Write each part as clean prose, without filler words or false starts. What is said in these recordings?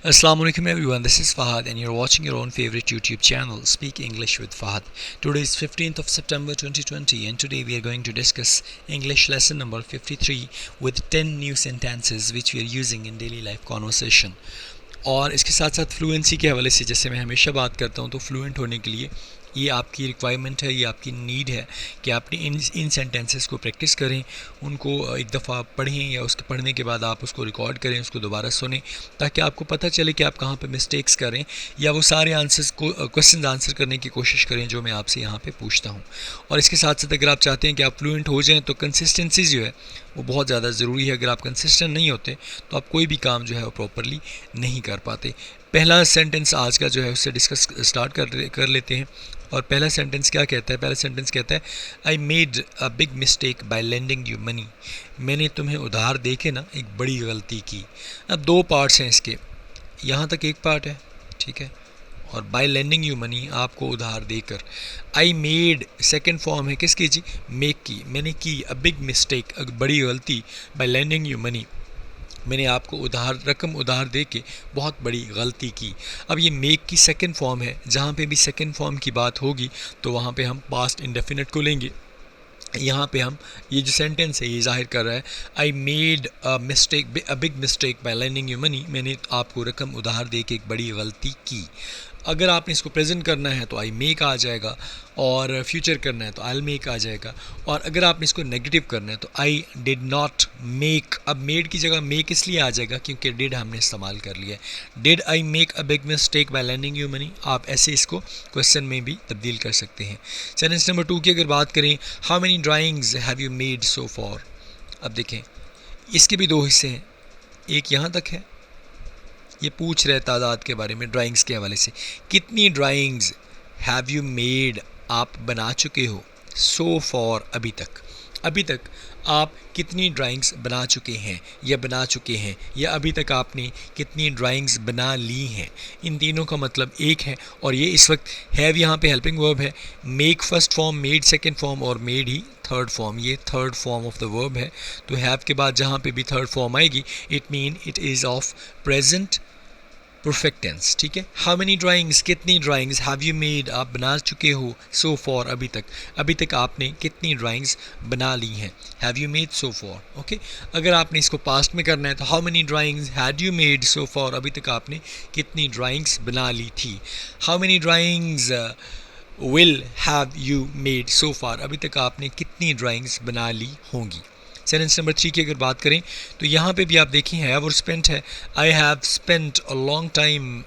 Assalamu alaikum everyone, this is Fahad and you're watching your own favorite YouTube channel, Speak English with Fahad. Today is 15th of September 2020 and today we are going to discuss English lesson number 53 with 10 new sentences which we are using in daily life conversation. और इसके साथ साथ fluency के हवाले से जैसे मैं हमेशा बात करता हूँ तो फ्लुएंट होने के लिए ये आपकी रिक्वायरमेंट है, ये आपकी नीड है कि आपने इन सेंटेंसेस को प्रैक्टिस करें, उनको एक दफ़ा पढ़ें या उसके पढ़ने के बाद आप उसको रिकॉर्ड करें, उसको दोबारा सुनें ताकि आपको पता चले कि आप कहाँ पे मिस्टेक्स करें या वो सारे आंसर्स को क्वेश्चन आंसर करने की कोशिश करें जो मैं आपसे यहाँ पे पूछता हूँ। और इसके साथ साथ अगर आप चाहते हैं कि आप फ्लुएंट हो जाएँ तो कंसिस्टेंसी जो है वो बहुत ज़्यादा ज़रूरी है। अगर आप कंसिस्टेंट नहीं होते तो आप कोई भी काम जो है वो प्रॉपरली नहीं कर पाते। पहला सेंटेंस आज का जो है उससे डिस्कस स्टार्ट कर लेते हैं। और पहला सेंटेंस क्या कहता है? पहला सेंटेंस कहता है I made a big mistake by lending you money. मैंने तुम्हें उधार दे के ना एक बड़ी गलती की। अब दो पार्ट्स हैं इसके, यहाँ तक एक पार्ट है, ठीक है, और बाय लेंडिंग यू मनी आपको उधार देकर। आई मेड सेकेंड फॉर्म है किसकी जी? मेक की। मैंने की अ बिग मिस्टेक, बड़ी गलती, बाय लेंडिंग यू मनी, मैंने आपको रकम उधार दे के बहुत बड़ी गलती की। अब ये मेक की सेकंड फॉर्म है, जहाँ पे भी सेकंड फॉर्म की बात होगी तो वहाँ पे हम पास्ट इंडेफिनिट को लेंगे। यहाँ पे हम ये जो सेंटेंस है ये जाहिर कर रहा है I made a mistake a big mistake by lending you money, मैंने आपको रकम उधार दे के एक बड़ी गलती की। अगर आपने इसको प्रेजेंट करना है तो आई मेक आ जाएगा, और फ्यूचर करना है तो आई मेक आ जाएगा, और अगर आपने इसको नेगेटिव करना है तो आई डिड नॉट मेक। अब मेड की जगह मेक इसलिए आ जाएगा क्योंकि डिड हमने इस्तेमाल कर लिया है। Did I make a big mistake by lending you money, आप ऐसे इसको क्वेश्चन में भी तब्दील कर सकते हैं। सेंटेंस नंबर 2 की अगर बात करें, how many drawings have you made so for. अब देखें इसके भी दो हिस्से हैं, एक यहाँ तक है, ये पूछ रहे तादाद के बारे में ड्राइंग्स के हवाले से। कितनी ड्राइंग्स हैव यू मेड, आप बना चुके हो, सो फॉर अभी तक, अभी तक आप कितनी ड्राइंग्स बना चुके हैं या बना चुके हैं, या अभी तक आपने कितनी ड्राइंग्स बना ली हैं। इन तीनों का मतलब एक है, और ये इस वक्त हैव यहाँ पे हेल्पिंग वर्ब है। Make first form, made second form और मेड ही थर्ड फॉर्म, ये third form of the verb है। तो हैव के बाद जहाँ पे भी थर्ड फॉर्म आएगी it mean it is of present perfect tense, ठीक है। हाउ मेनी ड्राइंग्स, कितनी ड्राइंग्स, हैव यू मेड, आप बना चुके हो, सो फॉर अभी तक आपने कितनी ड्राइंग्स बना ली हैं, have you made so far, okay. अगर आपने इसको पास्ट में करना है तो how many drawings had you made so far, अभी तक आपने कितनी ड्राइंग्स बना ली थी। How many drawings will have you made so far, अभी तक आपने कितनी ड्राइंग्स बना ली होंगी। सेंटेंस नंबर 3 की अगर बात करें तो यहाँ पे भी आप देखें हैव और स्पेंट है। I have spent a long time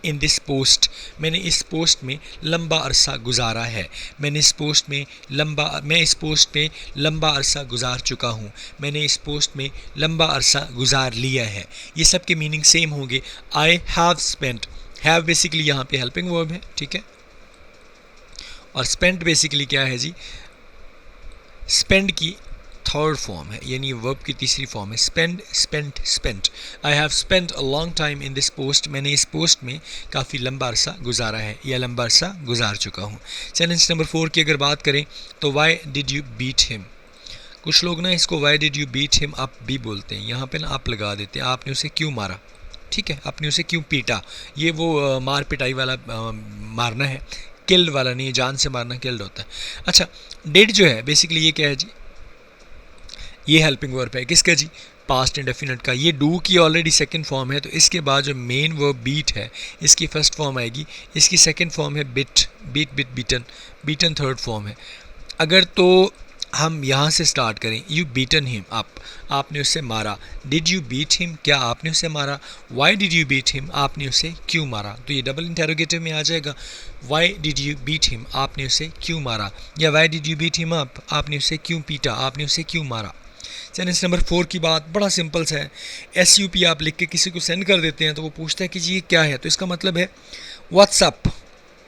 in this post, मैंने इस पोस्ट में लंबा अरसा गुजारा है। मैं इस पोस्ट में लंबा अरसा गुजार चुका हूँ, मैंने इस पोस्ट में लंबा अरसा गुजार लिया है। ये सब के मीनिंग सेम होंगे। I have spent, have basically यहाँ पे हेल्पिंग वर्ब है, ठीक है, और स्पेंट बेसिकली क्या है जी? स्पेंड की थर्ड फॉर्म है, यानी वर्ब की तीसरी फॉर्म है। Spend, spent, spent. I have spent a long time in this post, मैंने इस पोस्ट में काफ़ी लंबा अरसा गुजारा है या लंबा अरसा गुजार चुका हूँ। सेंटेंस नंबर 4 की अगर बात करें तो why did you beat him. कुछ लोग ना इसको why did you beat him आप भी बोलते हैं, यहाँ पे ना आप लगा देते हैं, आपने उसे क्यों मारा, ठीक है, आपने उसे क्यों पीटा। ये वो मार पिटाई वाला मारना है, किल्ड वाला नहीं, जान से मारना किल्ड होता है। अच्छा, डिड जो है बेसिकली ये क्या है जी? ये हेल्पिंग वर्ब है किसका जी? पास्ट इंडेफिनिट का। ये डू की ऑलरेडी सेकंड फॉर्म है, तो इसके बाद जो मेन वर्ब बीट है इसकी फर्स्ट फॉर्म आएगी, इसकी सेकंड फॉर्म है bit, beat bit beaten, beaten third form है। अगर तो हम यहाँ से स्टार्ट करें, यू बीटन हिम, आपने उसे मारा। डिड यू बीट हिम, क्या आपने उसे मारा। Why did you beat him, आपने उसे क्यों मारा। तो ये डबल इंटेरोगेटिव में आ जाएगा, why did you beat him, आपने उसे क्यों मारा, या why did you beat him up, आपने उसे क्यों पीटा, आपने उसे क्यों मारा। सेंटेंस नंबर 4 की बात बड़ा सिंपल सा है। SUP आप लिख के किसी को सेंड कर देते हैं तो वो पूछता है कि जी ये क्या है, तो इसका मतलब है व्हाट्सअप,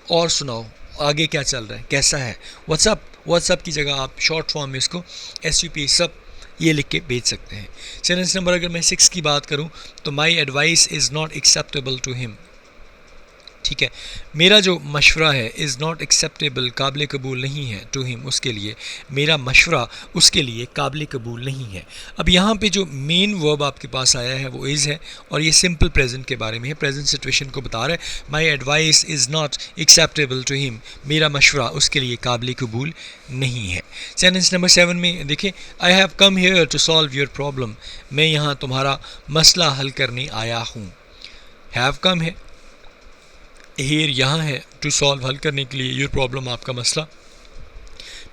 और सुनाओ आगे क्या चल रहा है, कैसा है। व्हाट्सअप, व्हाट्सअप की जगह आप शॉर्ट फॉर्म में इसको SUP सब ये लिख के भेज सकते हैं। सेंटेंस नंबर अगर मैं 6 की बात करूं तो my advice is not acceptable to him, ठीक है। मेरा जो मशवरा है इज़ नॉट एक्सेप्टेबल, काबिल कबूल नहीं है, टू हिम, उसके लिए। मेरा मशवरा उसके लिए काबिल कबूल नहीं है। अब यहाँ पे जो मेन वर्ब आपके पास आया है वो इज़ है, और ये सिंपल प्रेजेंट के बारे में है, प्रेजेंट सिचुएशन को बता रहा है। My advice is not acceptable to him, मेरा मशवरा उसके लिए काबिल कबूल नहीं है। सेंटेंस नंबर 7 में देखिए, I have come here to solve your problem, मैं यहाँ तुम्हारा मसला हल करने आया हूँ। हैव कम है, हेयर यहाँ है, टू सॉल्व हल करने के लिए, योर प्रॉब्लम आपका मसला।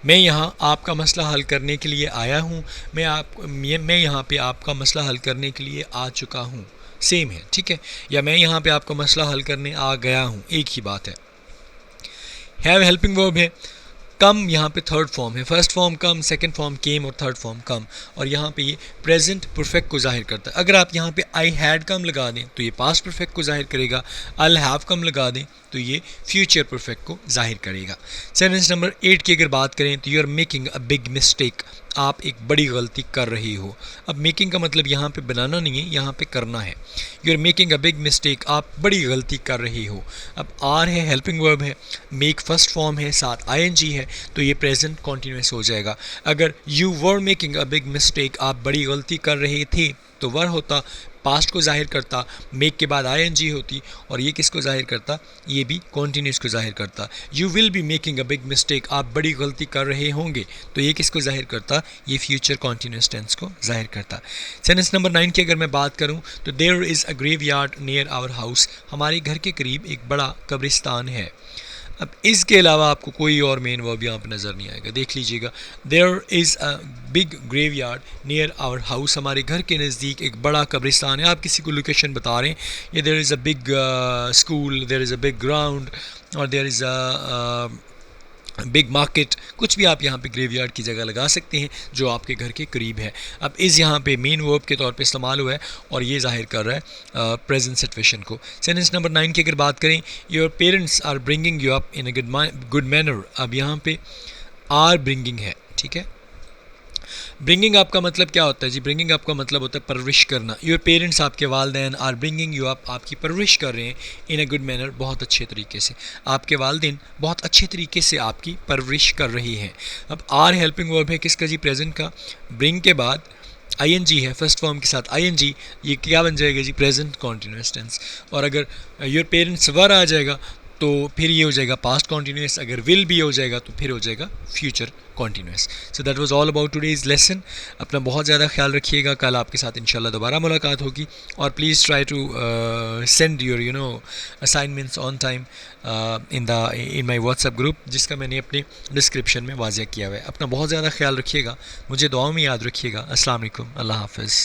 मैं यहाँ आपका मसला हल करने के लिए आया हूँ, मैं यहाँ पे आपका मसला हल करने के लिए आ चुका हूँ, सेम है, ठीक है। या मैं यहाँ पे आपका मसला हल करने आ गया हूँ, एक ही बात है। हैव हेल्पिंग वर्ब है। कम यहाँ पे थर्ड फॉर्म है, फर्स्ट फॉर्म कम, सेकंड फॉर्म केम और थर्ड फॉर्म कम, और यहाँ पे ये प्रेजेंट परफेक्ट को जाहिर करता है। अगर आप यहाँ पे आई हैड कम लगा दें तो ये पास्ट परफेक्ट को जाहिर करेगा, आई हैव कम लगा दें तो ये फ्यूचर परफेक्ट को जाहिर करेगा। सेंटेंस नंबर 8 की अगर बात करें तो you are making a big mistake, आप एक बड़ी गलती कर रही हो। अब मेकिंग का मतलब यहाँ पे बनाना नहीं है, यहाँ पे करना है। You are making a big mistake, आप बड़ी गलती कर रही हो। अब आर है, हेल्पिंग वर्ब है, मेक फर्स्ट फॉर्म है, साथ आईएनजी है, तो ये प्रेजेंट कॉन्टिन्यूस हो जाएगा। अगर you were making a big mistake, आप बड़ी गलती कर रहे थे, तो वर होता, पास्ट को जाहिर करता, मेक के बाद आईएनजी होती, और ये किसको जाहिर करता, ये भी कॉन्टिन्यूस को जाहिर करता। You will be making a big mistake, आप बड़ी गलती कर रहे होंगे, तो ये किसको जाहिर करता, ये फ्यूचर कॉन्टिन्यूस टेंस को जाहिर करता। सेंटेंस नंबर 9 की अगर मैं बात करूं तो there is a graveyard near our house, हमारे घर के करीब एक बड़ा कब्रिस्तान है। अब इसके अलावा आपको कोई और मेन वर्ब यहाँ पे नज़र नहीं आएगा, देख लीजिएगा। There is a big graveyard near our house, हमारे घर के नज़दीक एक बड़ा कब्रिस्तान है। आप किसी को लोकेशन बता रहे हैं, या there is a big school, there is a big ground, और there is a big market, कुछ भी आप यहाँ पे ग्रेवयार्ड की जगह लगा सकते हैं जो आपके घर के करीब है। अब इस यहाँ पे मेन वर्ब के तौर पे इस्तेमाल हुआ है, और ये जाहिर कर रहा है प्रेजेंट सिचुएशन को। सेंटेंस नंबर 9 की अगर बात करें, your parents are bringing you up in a good manner, अब यहाँ पे आर ब्रिंगिंग है, ठीक है। ब्रिंगिंग आपका मतलब क्या होता है जी, ब्रिंगिंग आपका मतलब होता है परवरिश करना। योर पेरेंट्स, आपके वालदैन, आर ब्रिंगिंग यू अप, आपकी परवरिश कर रहे हैं, इन अ गुड मैनर, बहुत अच्छे तरीके से। आपके वालदैन बहुत अच्छे तरीके से आपकी परवरिश कर रही हैं। अब आर हेल्पिंग वर्ब है किसका जी, प्रेजेंट का। ब्रिंग के बाद आईएनजी है, फर्स्ट फॉर्म के साथ आईएनजी, ये क्या बन जाएगा जी, प्रेजेंट कॉन्टिन्यूस टेंस। और अगर योर पेरेंट्स वर आ जाएगा तो फिर ये हो जाएगा पास्ट कॉन्टिन्यूस, अगर विल भी हो जाएगा तो फिर हो जाएगा future continuous. So that was all about today's lesson. अपना बहुत ज़्यादा ख्याल रखिएगा, कल आपके साथ इंशाल्लाह दोबारा मुलाकात होगी, और please try to send your assignments on time in my WhatsApp group, जिसका मैंने अपने डिस्क्रिप्शन में वाज़ह किया हुआ है। अपना बहुत ज़्यादा ख्याल रखिएगा, मुझे दुआओं में याद रखिएगा। अस्सलाम वालेकुम, अल्लाह हाफ़िज़।